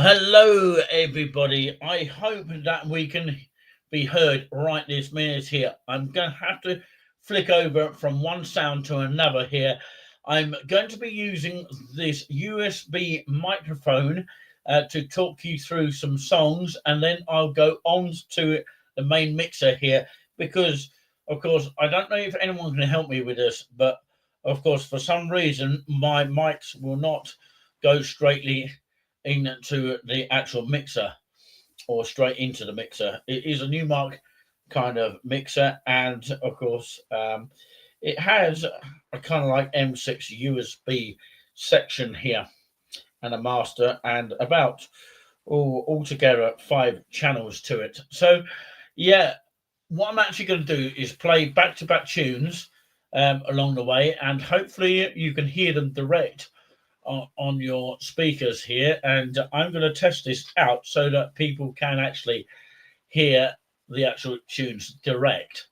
Hello everybody. I hope that we can be heard right this minute here. I'm going to have to flick over from one sound to another here. I'm going to be using this USB microphone to talk you through some songs, and then I'll go on to the main mixer here because, of course, I don't know if anyone can help me with this, but of course, for some reason, my mics will not go straightly into the actual mixer or straight into the mixer. It is a Newmark kind of mixer, and of course, it has a kind of like M6 USB section here and a master, and about altogether 5 channels to it. So, yeah, what I'm actually going to do is play back to back tunes along the way, and hopefully, you can hear them direct on your speakers here, and I'm going to test this out so that people can actually hear the actual tunes direct.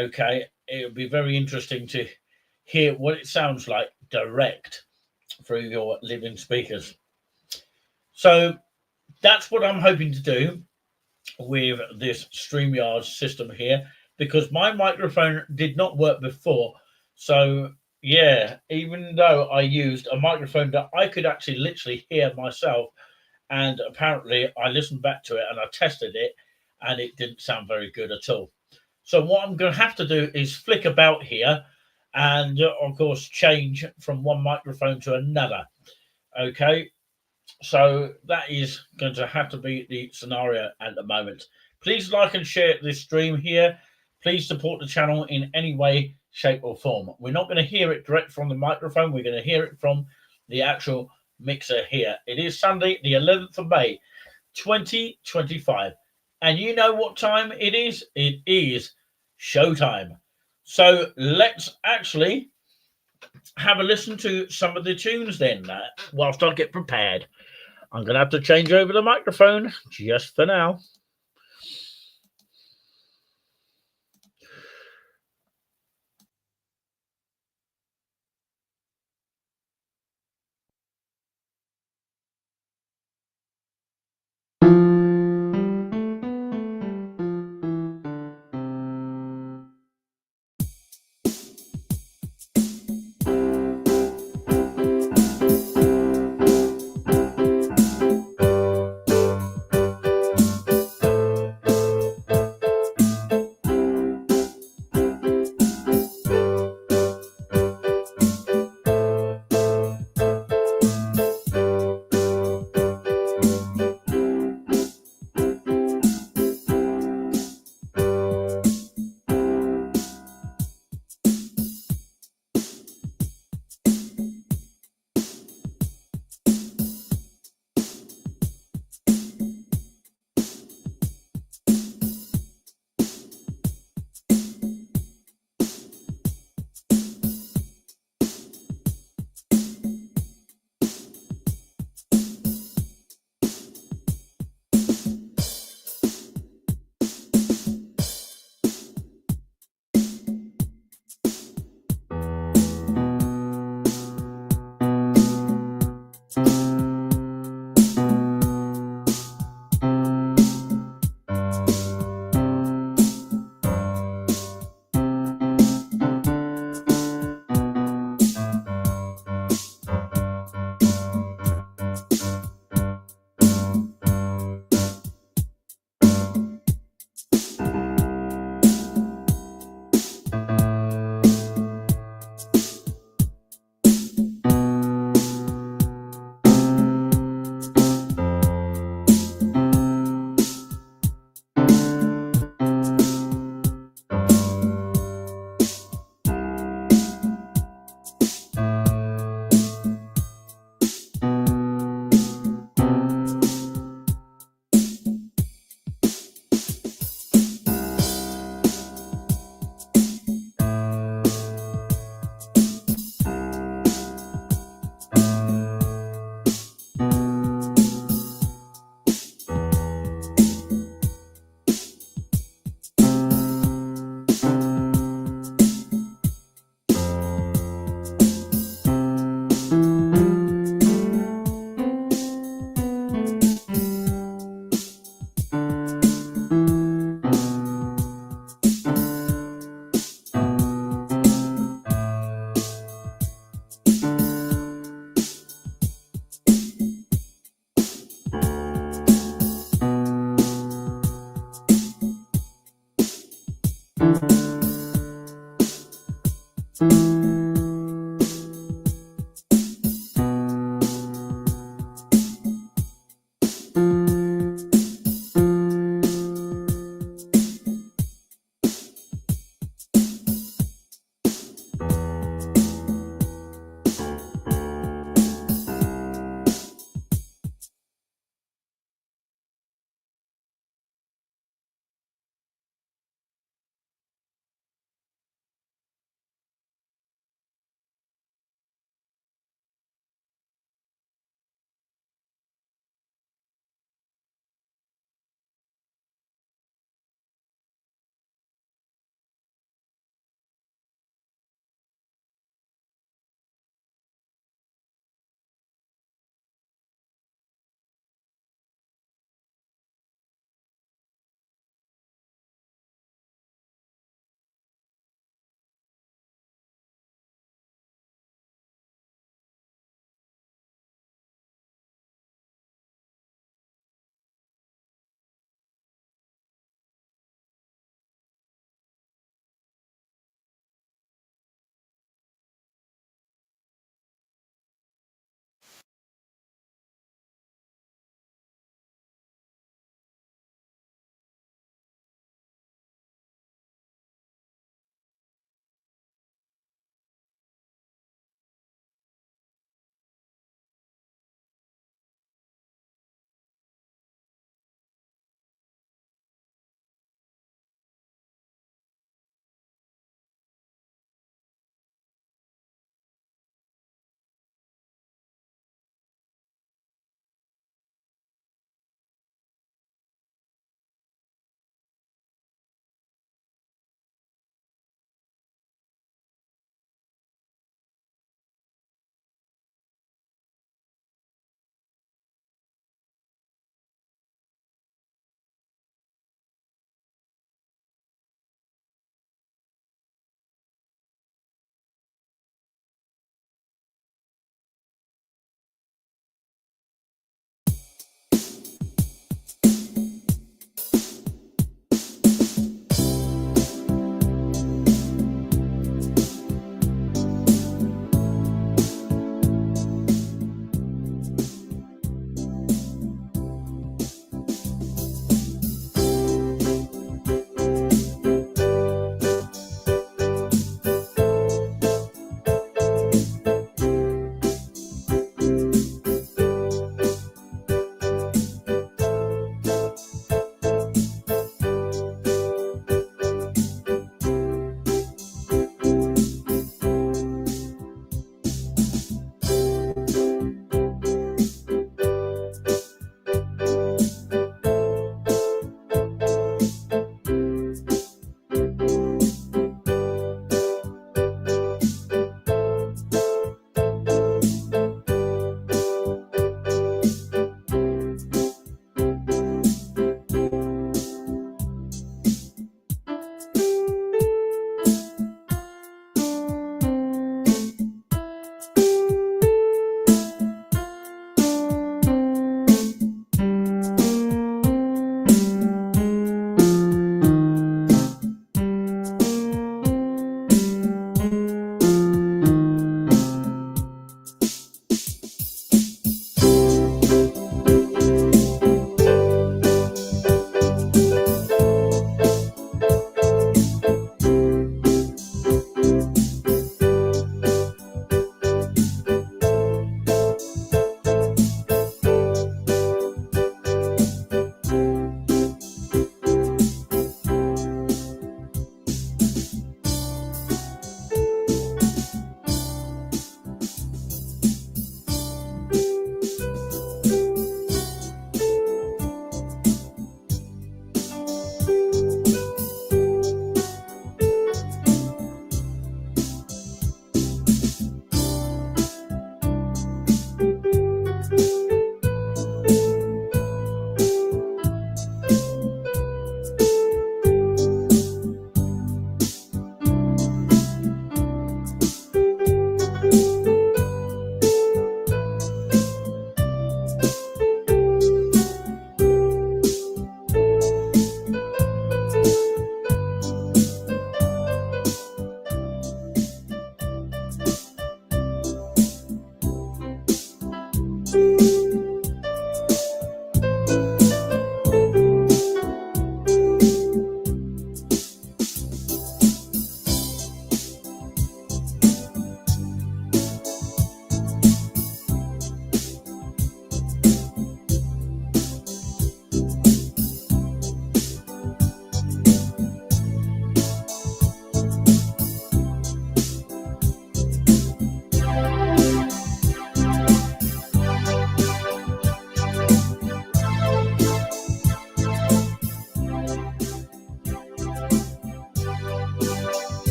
Okay, it would be very interesting to hear what it sounds like direct through your living speakers. So that's what I'm hoping to do with this StreamYard system here, because my microphone did not work before. So yeah, even though I used a microphone that I could actually literally hear myself, and apparently I listened back to it and I tested it, and it didn't sound very good at all. So what I'm going to have to do is flick about here and of course change from one microphone to another. Okay, so that is going to have to be the scenario at the moment. Please like and share this stream here. Please support the channel in any way, shape, or form. We're not going to hear it direct from the microphone. We're going to hear it from the actual mixer here. It is Sunday, the 11th of May, 2025. And you know what time it is? It is showtime. So let's actually have a listen to some of the tunes then, whilst I get prepared. I'm going to have to change over the microphone just for now.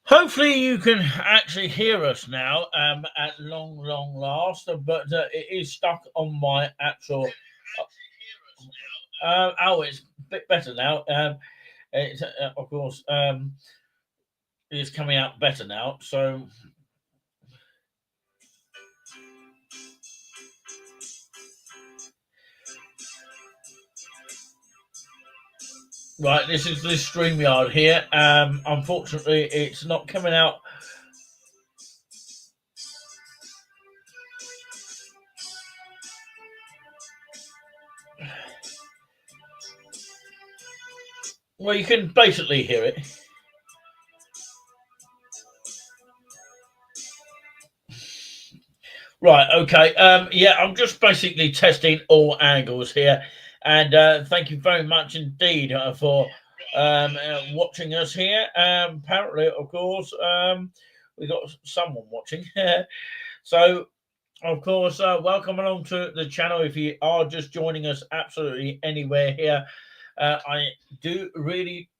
Hopefully you can actually hear us now at long last, but it is stuck on my actual. Oh, it's a bit better now. It's of course it's coming out better now. So right, this is the StreamYard here. Unfortunately, it's not coming out. Well, you can basically hear it. Right, okay. Yeah, I'm just basically testing all angles here. And thank you very much indeed for watching us here. Apparently, of course, we got someone watching. So, of course, welcome along to the channel. If you are just joining us absolutely anywhere here, I do really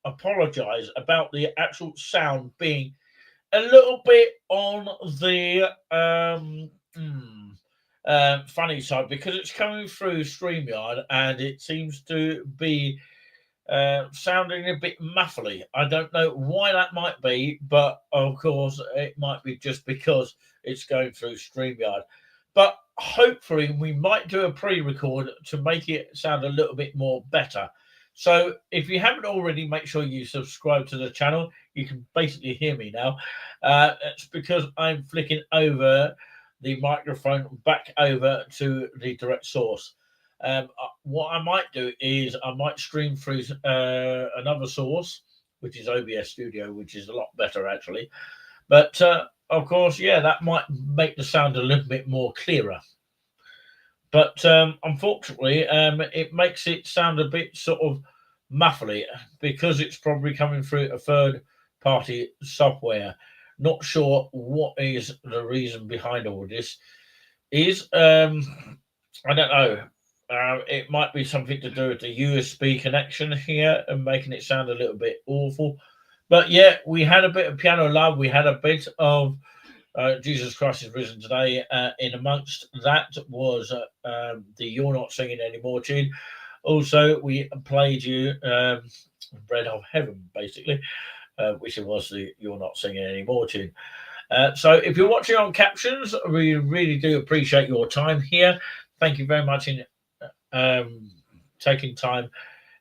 apologize about the actual sound being a little bit on the funny side because it's coming through StreamYard and it seems to be sounding a bit muffly. I don't know why that might be, but of course it might be just because it's going through StreamYard. But hopefully we might do a pre-record to make it sound a little bit more better. So if you haven't already, make sure you subscribe to the channel. You can basically hear me now. It's because I'm flicking over the microphone back over to the direct source. What I might do is I might stream through another source, which is OBS Studio, which is a lot better actually. But of course, yeah, that might make the sound a little bit more clearer. But unfortunately, it makes it sound a bit sort of muffly because it's probably coming through a third party software. Not sure what is the reason behind all this. Is I don't know. It might be something to do with the USB connection here and making it sound a little bit awful. But yeah, we had a bit of Piano Love. We had a bit of Jesus Christ is Risen Today. In amongst that was the You're Not Singing Anymore tune. Also, we played you Bread of Heaven, basically, which was the You're Not Singing Anymore tune. So if you're watching on captions, we really do appreciate your time here. Thank you very much in taking time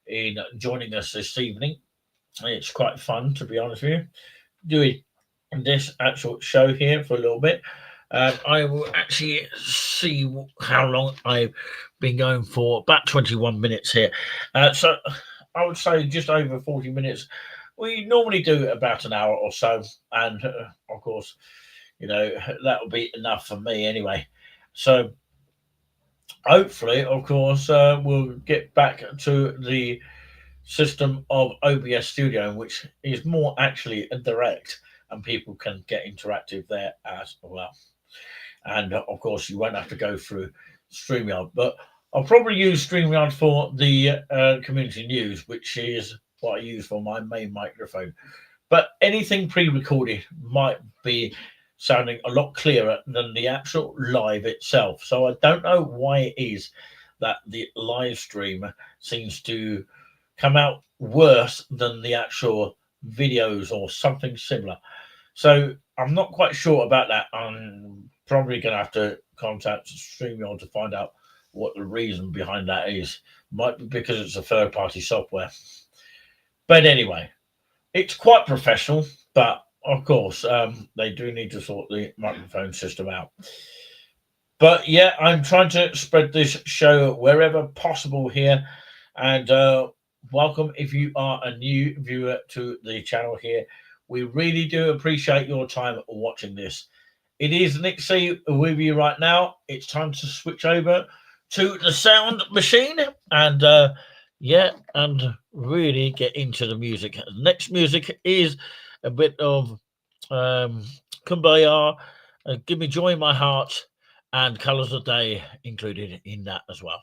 in joining us this evening. It's quite fun, to be honest with you, doing this actual show here for a little bit. I will actually see how long I've been going for. About 21 minutes here. So I would say just over 40 minutes. We normally do about an hour or so. And of course, you know, that will be enough for me anyway. So hopefully, of course, we'll get back to the system of OBS Studio, which is more actually direct and people can get interactive there as well. And of course, you won't have to go through StreamYard, but I'll probably use StreamYard for the community news, which is what I use for my main microphone. But anything pre-recorded might be sounding a lot clearer than the actual live itself. So I don't know why it is that the live stream seems to come out worse than the actual videos or something similar. So I'm not quite sure about that. I'm probably going to have to contact StreamYard to find out what the reason behind that is. Might be because it's a third-party software. But anyway, it's quite professional, but of course, they do need to sort the microphone system out. But yeah, I'm trying to spread this show wherever possible here. And welcome if you are a new viewer to the channel here. We really do appreciate your time watching this. It is Nick C with you right now. It's time to switch over to the sound machine and and really get into the music. Next music is a bit of Kumbaya, Give Me Joy in My Heart, and Colours of Day included in that as well.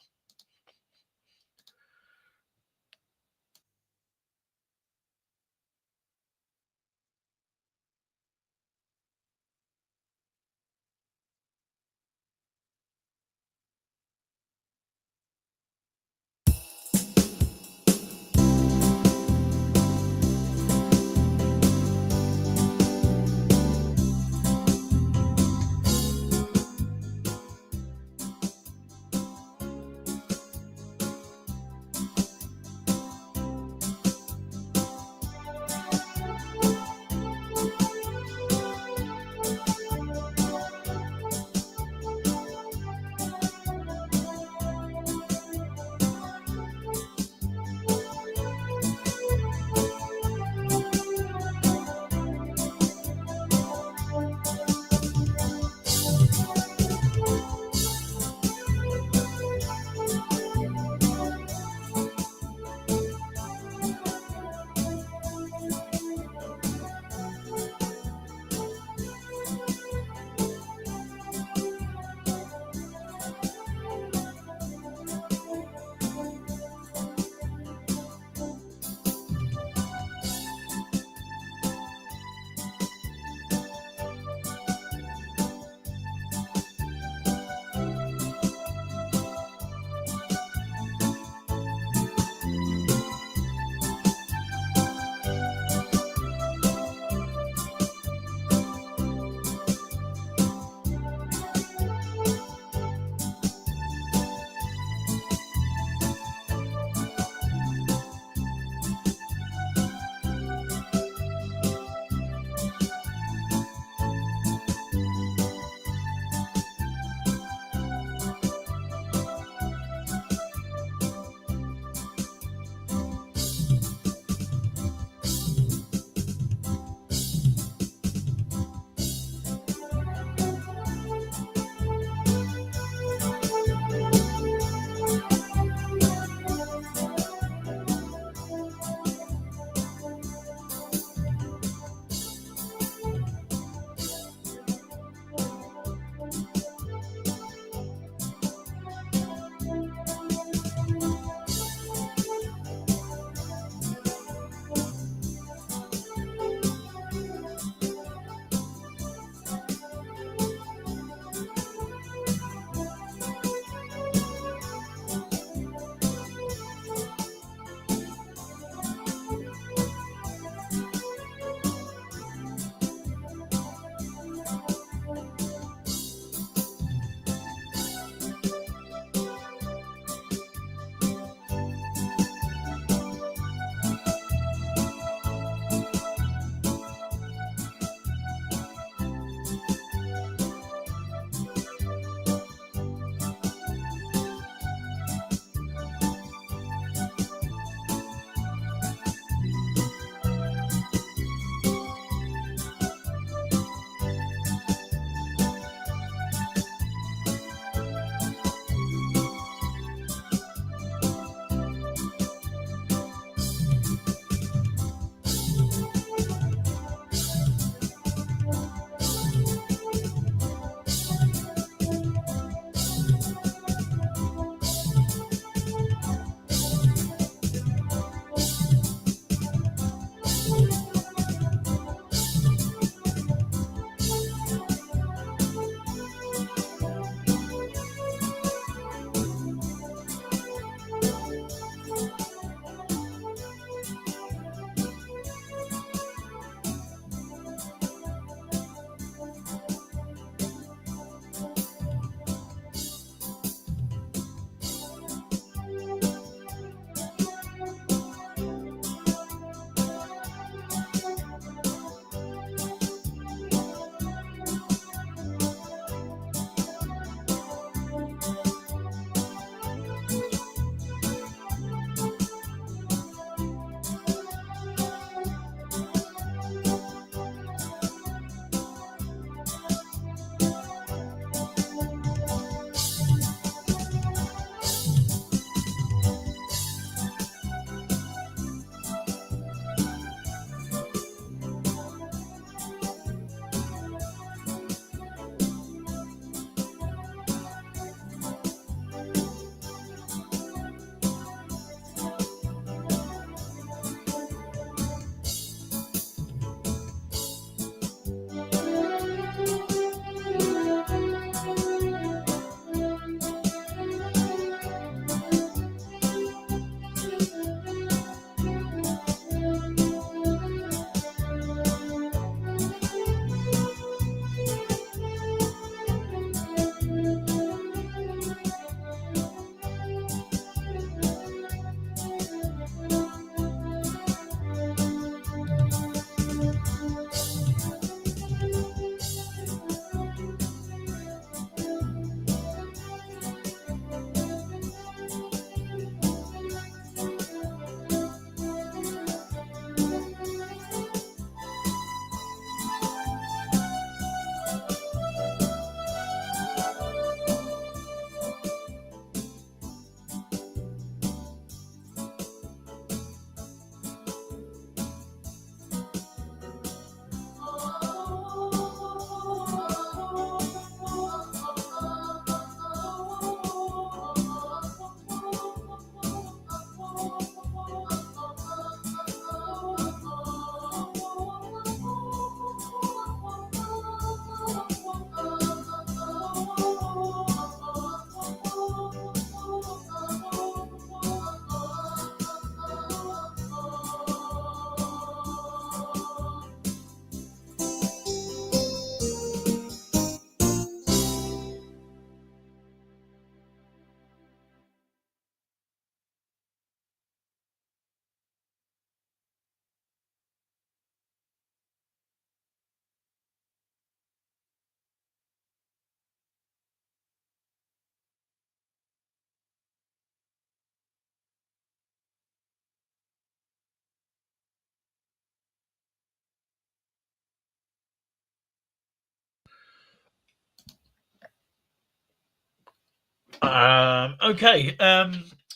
Okay.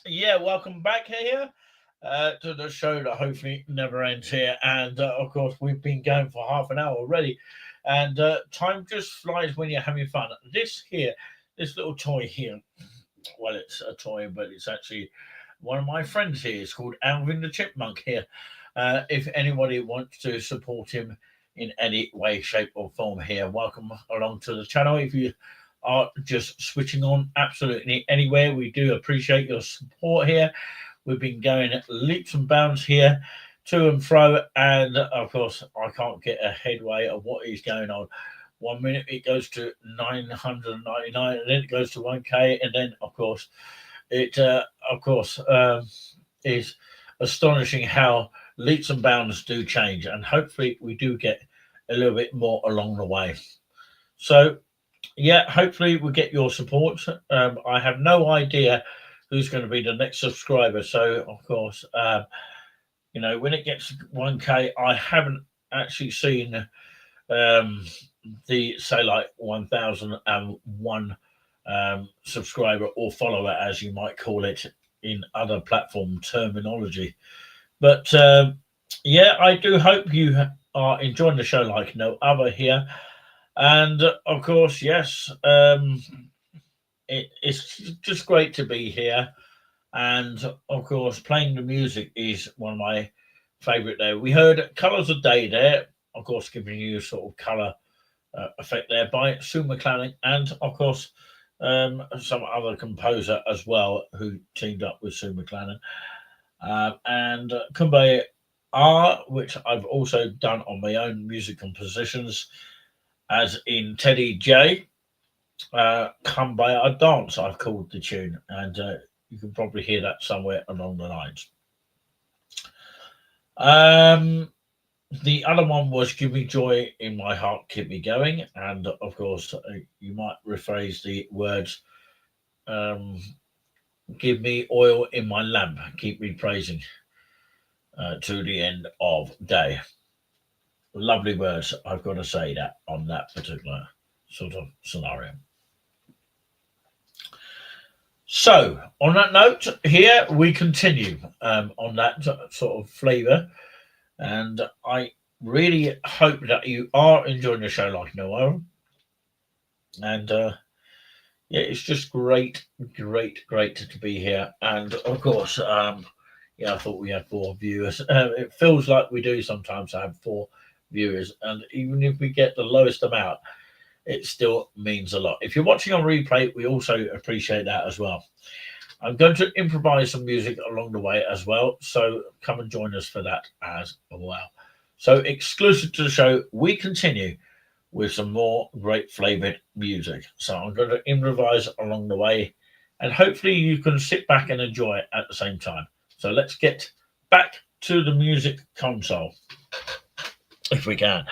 Yeah, welcome back here to the show that hopefully never ends here. And of course, we've been going for half an hour already. And time just flies when you're having fun. This little toy here, well, it's a toy, but it's actually one of my friends here. It's called Alvin the Chipmunk here. If anybody wants to support him in any way, shape, or form here, welcome along to the channel. If you are just switching on absolutely anywhere, we do appreciate your support here. We've been going at leaps and bounds here to and fro, and of course I can't get a headway of what is going on. 1 minute it goes to 999, and then it goes to 1k, and then of course it is astonishing how leaps and bounds do change, and hopefully we do get a little bit more along the way. So yeah, hopefully we get your support. I have no idea who's going to be the next subscriber, so of course when it gets 1k, I haven't actually seen the say like 1001 subscriber or follower, as you might call it in other platform terminology. But yeah, I do hope you are enjoying the show like no other here. And of course, yes, it's just great to be here. And of course, playing the music is one of my favorite there. We heard Colors of Day there, of course, giving you sort of color effect there by Sue McClanahan, and of course some other composer as well who teamed up with Sue McClanahan, and Kumbaya R, which I've also done on my own music compositions, as in Teddy J. Kumbaya Dance, I've called the tune, and you can probably hear that somewhere along the lines. The other one was Give Me Joy in My Heart, Keep Me Going. And of course, you might rephrase the words, give me oil in my lamp, keep me praising to the end of day. Lovely words, I've got to say that on that particular sort of scenario. So, on that note, here we continue on that sort of flavour. And I really hope that you are enjoying the show like no other. And yeah, it's just great to be here. And of course, yeah, I thought we had 4 viewers. It feels like we do sometimes have 4 viewers. And even if we get the lowest amount, it still means a lot. If you're watching on replay, we also appreciate that as well. I'm going to improvise some music along the way as well, so come and join us for that as well. So exclusive to the show, we continue with some more great flavoured music. So I'm going to improvise along the way, and hopefully you can sit back and enjoy it at the same time. So let's get back to the music console, if we can.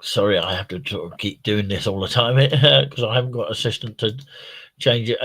Sorry, I have to sort of keep doing this all the time because I haven't got an assistant to change it.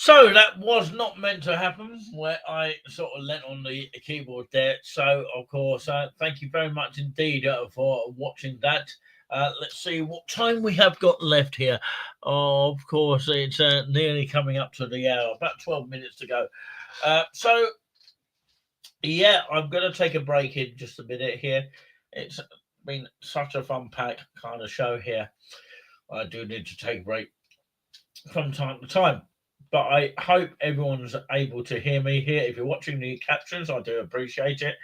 So that was not meant to happen, where I sort of leant on the keyboard there. So, of course, thank you very much indeed for watching that. Let's see what time we have got left here. Of course, it's nearly coming up to the hour, about 12 minutes to go. So, yeah, I'm going to take a break in just a minute here. It's been such a fun packed kind of show here. I do need to take a break from time to time. But I hope everyone's able to hear me here. If you're watching the captions, I do appreciate it.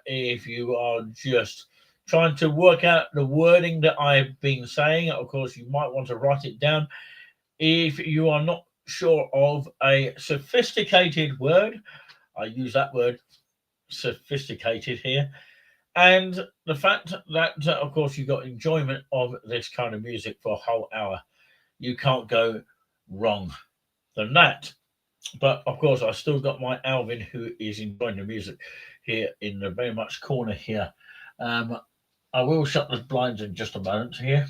If you are just trying to work out the wording that I've been saying, of course, you might want to write it down. If you are not sure of a sophisticated word, I use that word sophisticated here. And the fact that, of course, you got enjoyment of this kind of music for a whole hour, you can't go wrong than that. But of course, I still got my Alvin who is enjoying the music here in the very much corner here. I will shut the blinds in just a moment here.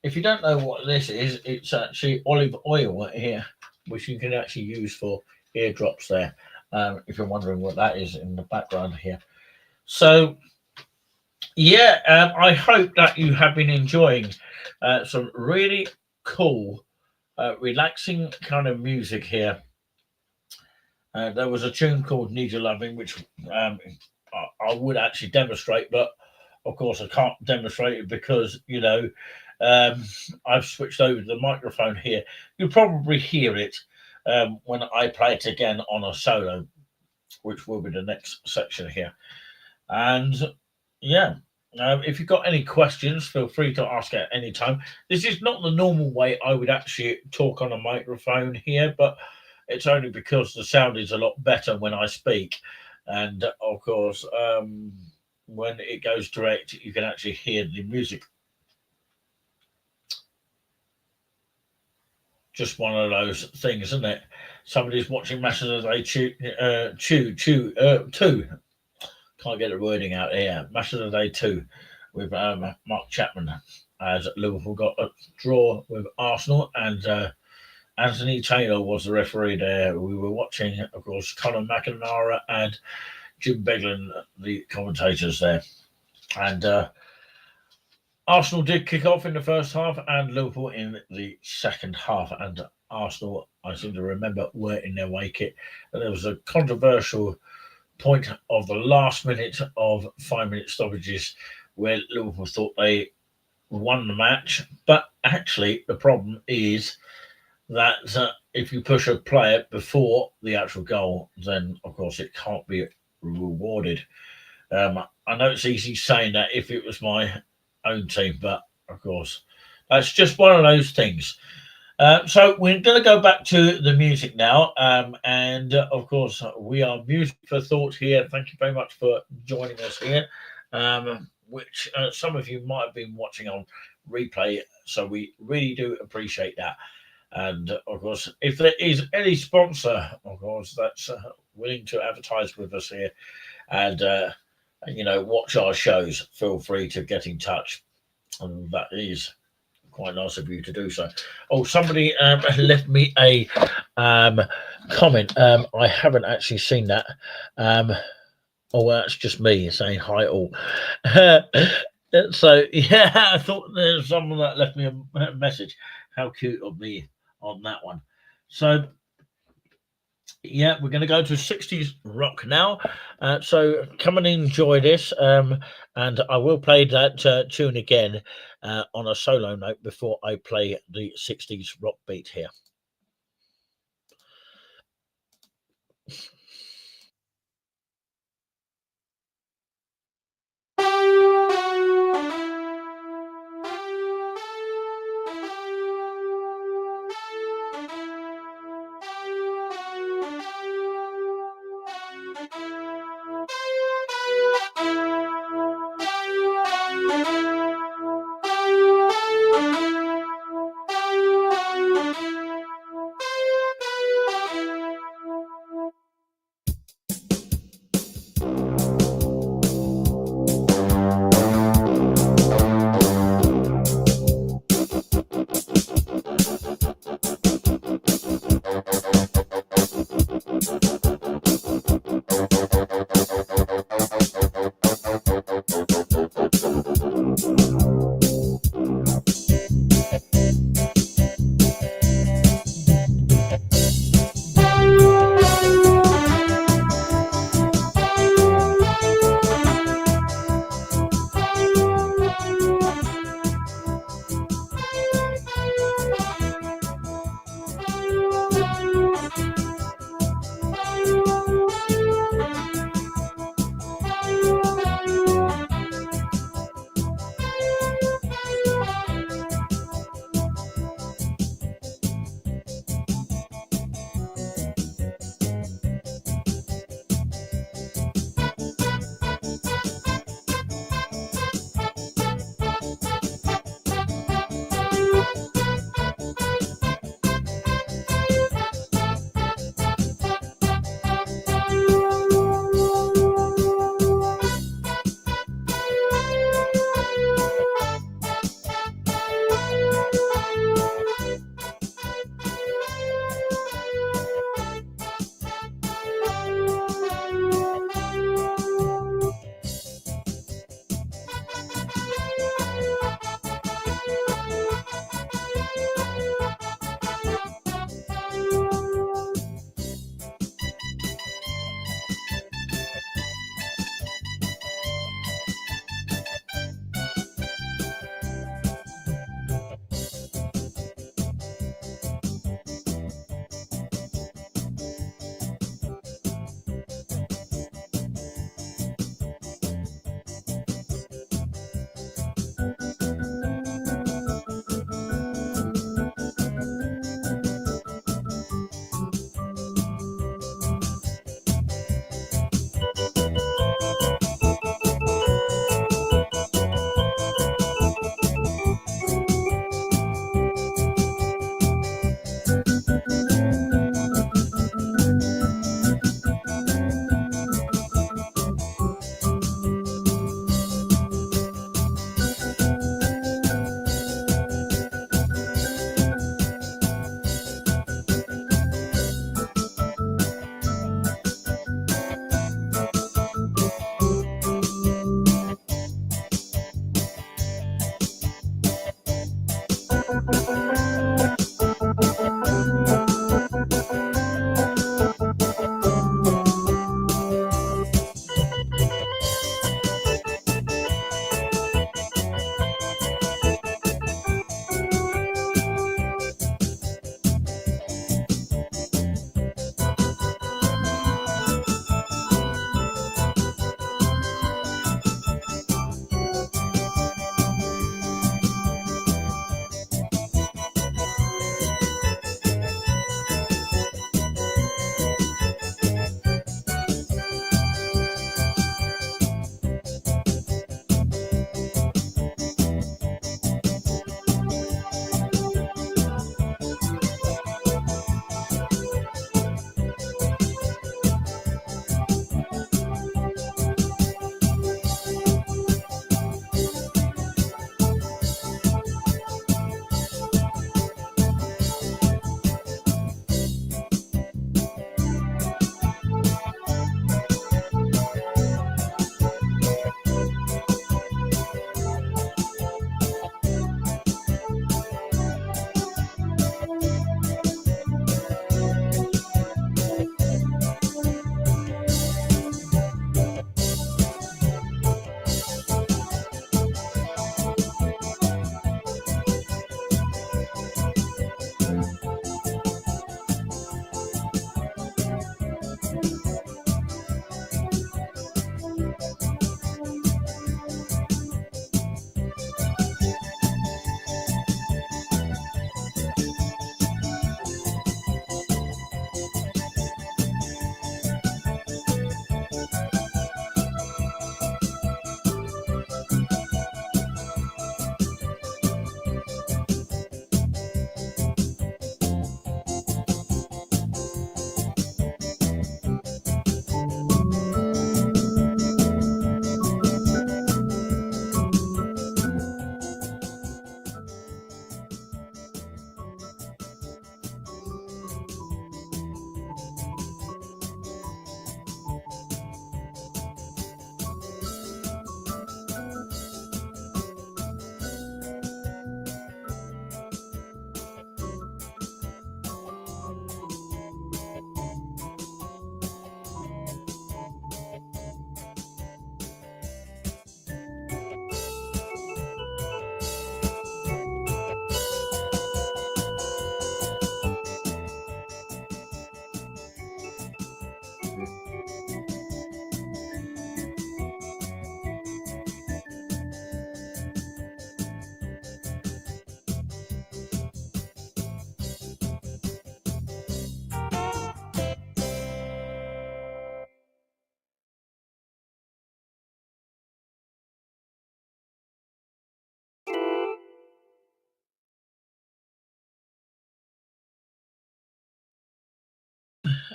If you don't know what this is, it's actually olive oil here, which you can actually use for eardrops there. If you're wondering what that is in the background here. So, yeah, I hope that you have been enjoying some really cool, relaxing kind of music here. There was a tune called Need Your Loving, which I would actually demonstrate, but of course I can't demonstrate it because, um, I've switched over the microphone here. You'll probably hear it when I play it again on a solo, which will be the next section here. And yeah, if you've got any questions, feel free to ask at any time. This is not the normal way I would actually talk on a microphone here, but it's only because the sound is a lot better when I speak. And of course, when it goes direct, you can actually hear the music. Just one of those things, isn't it? Somebody's watching Match of the Day two. Can't get the wording out here. Match of the Day 2 with Mark Chapman as Liverpool got a draw with Arsenal, and Anthony Taylor was the referee there. We were watching, of course, Conor McNamara and Jim Beglin, the commentators there. And Arsenal did kick off in the first half and Liverpool in the second half. And Arsenal, I seem to remember, were in their way kit. And there was a controversial point of the last minute of 5-minute stoppages where Liverpool thought they won the match. But actually, the problem is that if you push a player before the actual goal, then of course it can't be rewarded. I know it's easy saying that if it was my own team, but of course that's just one of those things. So we're going to go back to the music now, and of course we are Music for Thought here. Thank you very much for joining us here, which some of you might have been watching on replay, so we really do appreciate that. And of course, if there is any sponsor, of course, that's willing to advertise with us here and watch our shows, feel free to get in touch, and that is quite nice of you to do so. Oh, somebody left me a comment. I haven't actually seen that. Oh, that's just me saying hi all. So yeah, I thought there's someone that left me a message. How cute of me on that one. So yeah, we're going to go to 60s rock now. So come and enjoy this. And I will play that tune again on a solo note before I play the 60s rock beat here.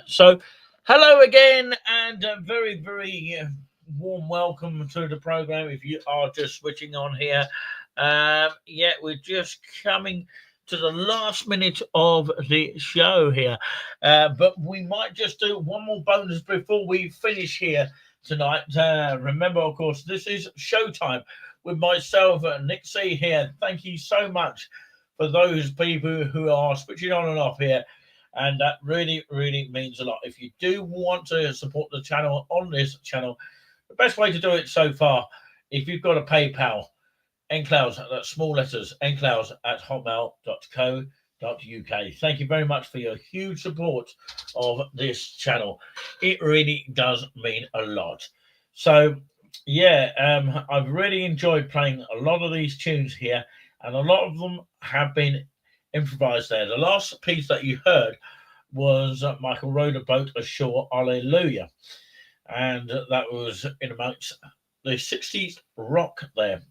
So, hello again, and a very, very warm welcome to the program. If you are just switching on here, yeah, we're just coming to the last minute of the show here, but we might just do one more bonus before we finish here tonight. Remember, of course, this is Showtime with myself, Nick C here. Thank you so much for those people who are switching on and off here, and that really, really means a lot. If you do want to support the channel on this channel, the best way to do it so far, if you've got a PayPal, nclouds, that's small letters, nclouds at hotmail.co.uk. Thank you very much for your huge support of this channel. It really does mean a lot. So, yeah, I've really enjoyed playing a lot of these tunes here, and a lot of them have been improvised there. The last piece that you heard was Michael Rode a Boat Ashore, Alleluia. And that was in amongst the 60s rock there.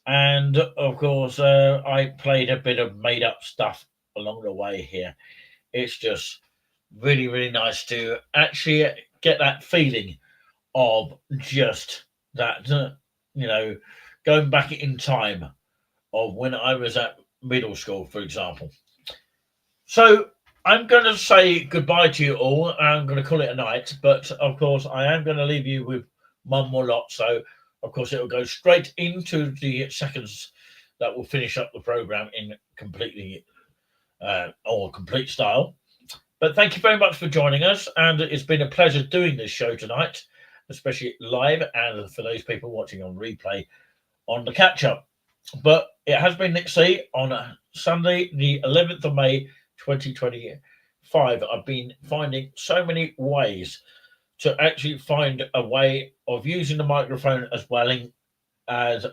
And of course, I played a bit of made up stuff along the way here. It's just really, really nice to actually get that feeling of just that, going back in time of when I was at middle school, for example. So I'm going to say goodbye to you all. I'm going to call it a night, but of course, I am going to leave you with one more lot. So, of course, it will go straight into the seconds that will finish up the program in completely or complete style. But thank you very much for joining us, and it's been a pleasure doing this show tonight, especially live, and for those people watching on replay on the catch up. But it has been Nick C on Sunday, the 11th of May, 2025. I've been finding so many ways to actually find a way of using the microphone as well as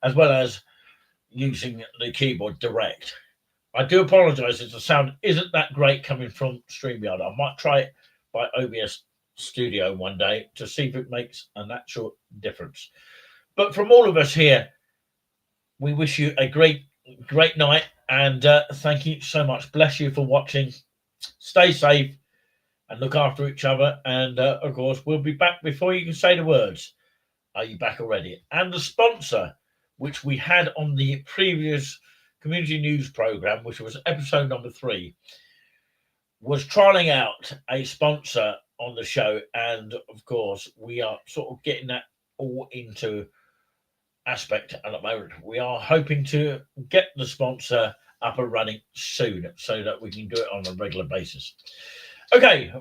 as well as using the keyboard direct. I do apologize if the sound isn't that great coming from StreamYard. I might try it by OBS Studio one day to see if it makes an actual difference. But from all of us here, we wish you a great night, and thank you so much. Bless you for watching. Stay safe and look after each other. And of course, we'll be back before you can say the words. Are you back already? And the sponsor, which we had on the previous community news program, which was episode number 3, was trialing out a sponsor on the show. And of course, we are sort of getting that all into aspect at the moment. We are hoping to get the sponsor up and running soon so that we can do it on a regular basis. Okay,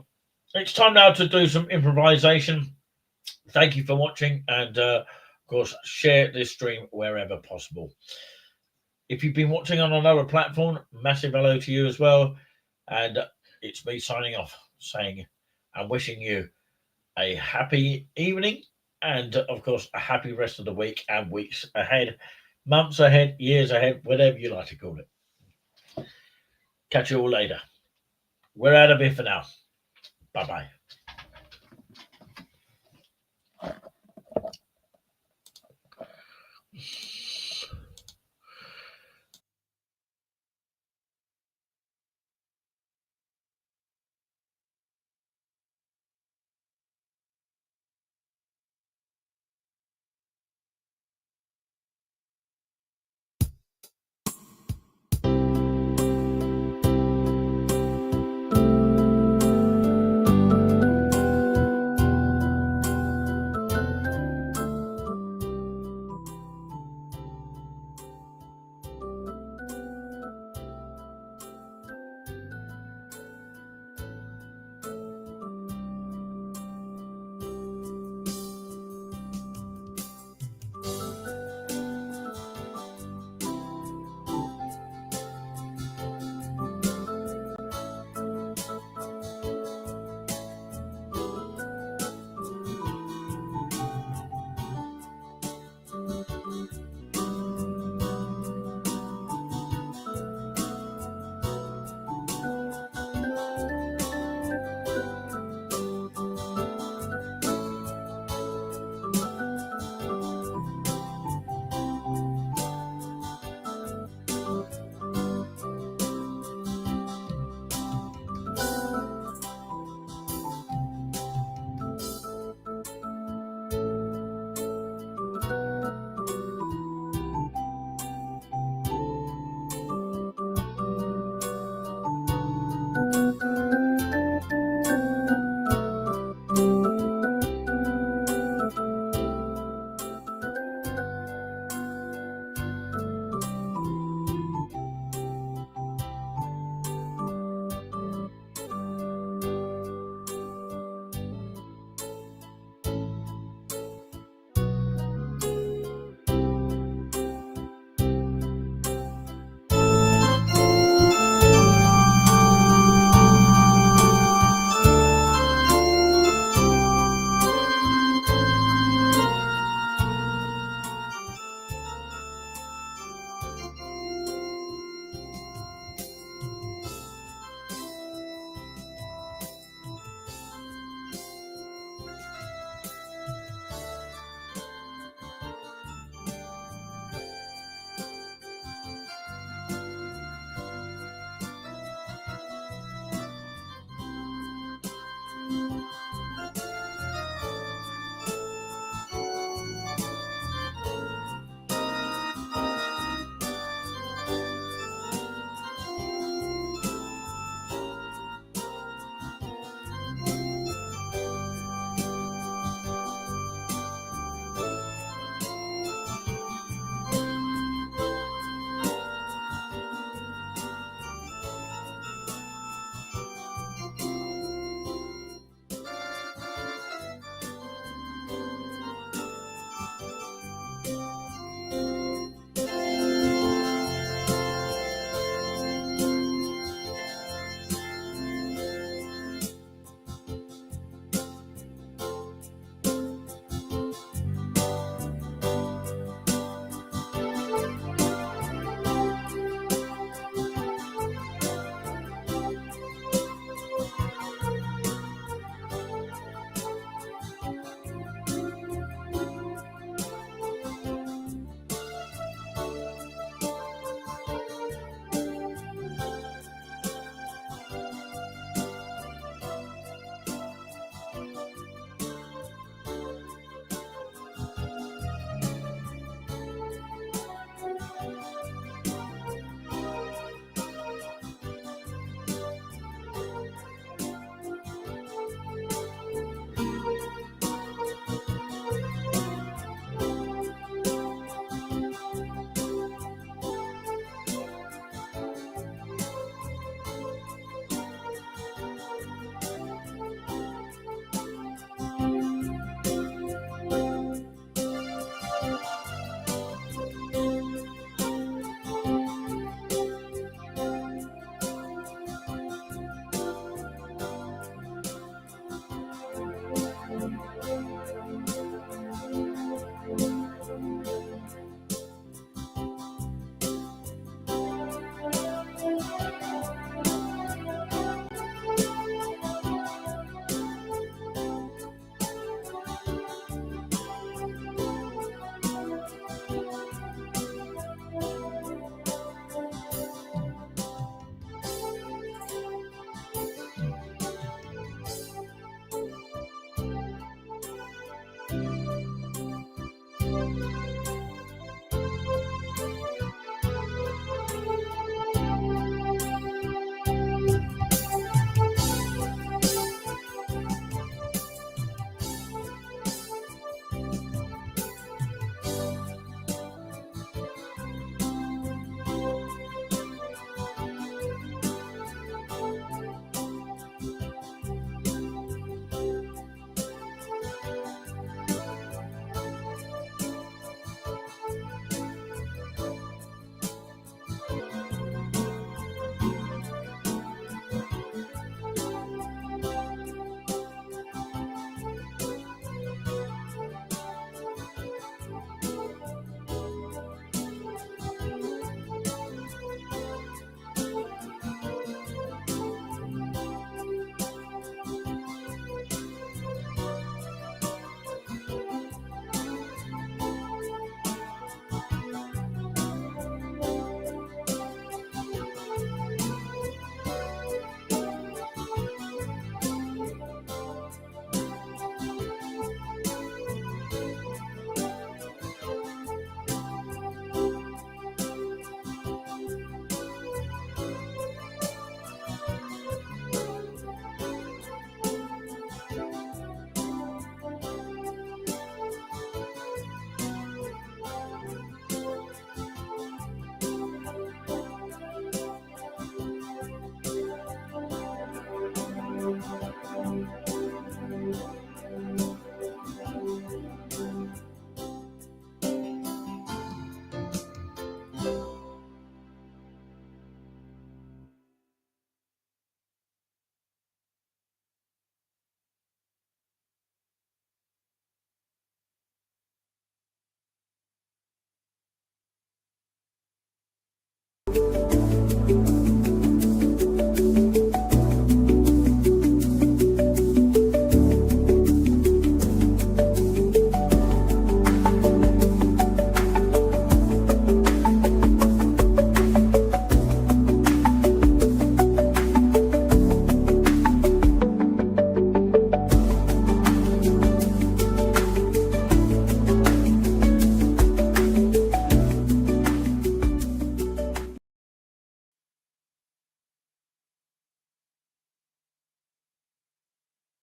it's time now to do some improvisation. Thank you for watching, and of course, share this stream wherever possible. If you've been watching on another platform, massive hello to you as well. And it's me signing off, saying and wishing you a happy evening, and of course, a happy rest of the week and weeks ahead, months ahead, years ahead, whatever you like to call it. Catch you all later. We're out of here for now. Bye-bye.